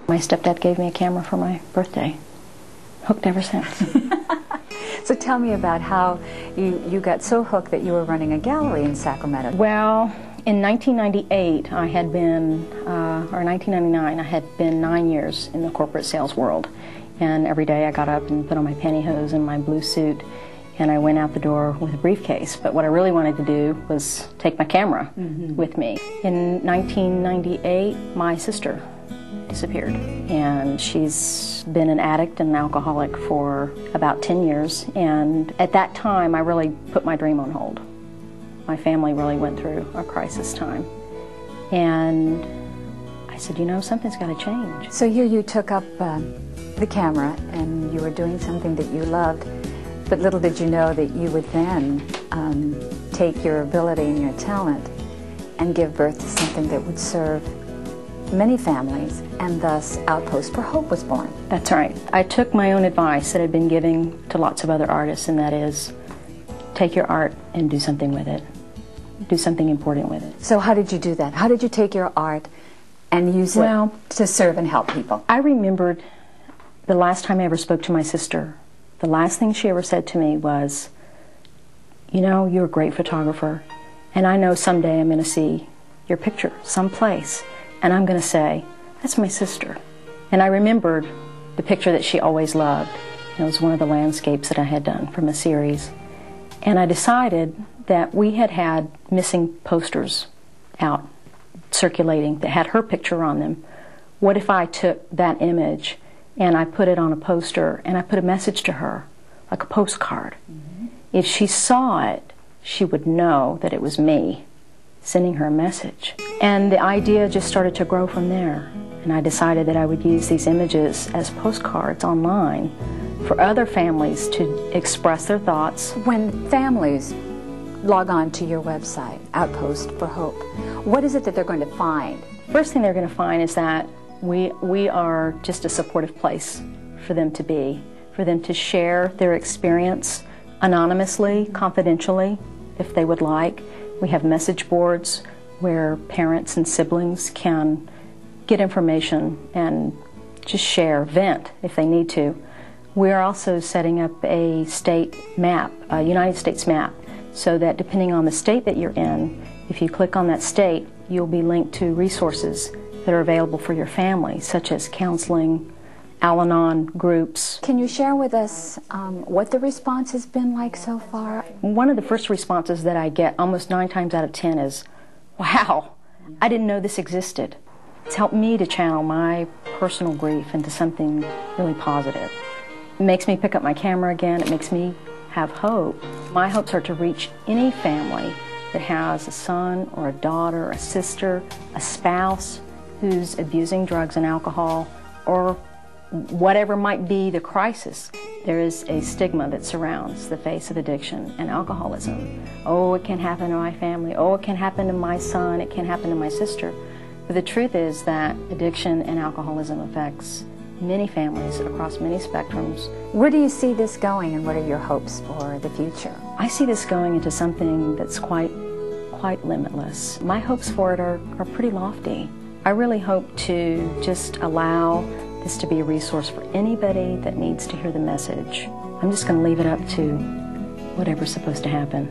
My stepdad gave me a camera for my birthday. Hooked ever since. So tell me about how you got so hooked that you were running a gallery in Sacramento. Well, in 1998, or 1999, I had been 9 years in the corporate sales world. And every day I got up and put on my pantyhose and my blue suit, and I went out the door with a briefcase. But what I really wanted to do was take my camera with me. In 1998, my sister disappeared, and she's been an addict and an alcoholic for about 10 years, and at that time I really put my dream on hold. My family really went through a crisis time, and I said, you know, something's got to change. So here you took up the camera and you were doing something that you loved, but little did you know that you would then take your ability and your talent and give birth to something that would serve many families, and thus Outpost for Hope was born. That's right. I took my own advice that I'd been giving to lots of other artists, and that is, take your art and do something with it. Do something important with it. So how did you do that? How did you take your art and use it to serve and help people? I remembered the last time I ever spoke to my sister. The last thing she ever said to me was, you know, you're a great photographer, and I know someday I'm going to see your picture someplace, and I'm going to say, that's my sister. And I remembered the picture that she always loved. It was one of the landscapes that I had done from a series. And I decided that we had missing posters out circulating that had her picture on them. What if I took that image and I put it on a poster and I put a message to her, like a postcard? If she saw it, she would know that it was me sending her a message. And the idea just started to grow from there. And I decided that I would use these images as postcards online for other families to express their thoughts. When families log on to your website, Outpost for Hope, what is it that they're going to find? First thing they're going to find is that we are just a supportive place for them to be, for them to share their experience anonymously, confidentially, if they would like. We have message boards where parents and siblings can get information and just share, vent if they need to. We're also setting up a state map, a United States map, so that depending on the state that you're in, if you click on that state, you'll be linked to resources that are available for your family, such as counseling, Al-Anon groups. Can you share with us what the response has been like so far? One of the first responses that I get, almost 9 times out of 10, is, wow, I didn't know this existed. It's helped me to channel my personal grief into something really positive. It makes me pick up my camera again. It makes me have hope. My hopes are to reach any family that has a son or a daughter, a sister, a spouse who's abusing drugs and alcohol, or whatever might be the crisis. There is a stigma that surrounds the face of addiction and alcoholism. Oh, it can happen to my family. Oh, it can happen to my son. It can happen to my sister. But the truth is that addiction and alcoholism affects many families across many spectrums. Where do you see this going, and what are your hopes for the future? I see this going into something that's quite limitless. My hopes for it are pretty lofty. I really hope to just allow this to be a resource for anybody that needs to hear the message. I'm just going to leave it up to whatever's supposed to happen.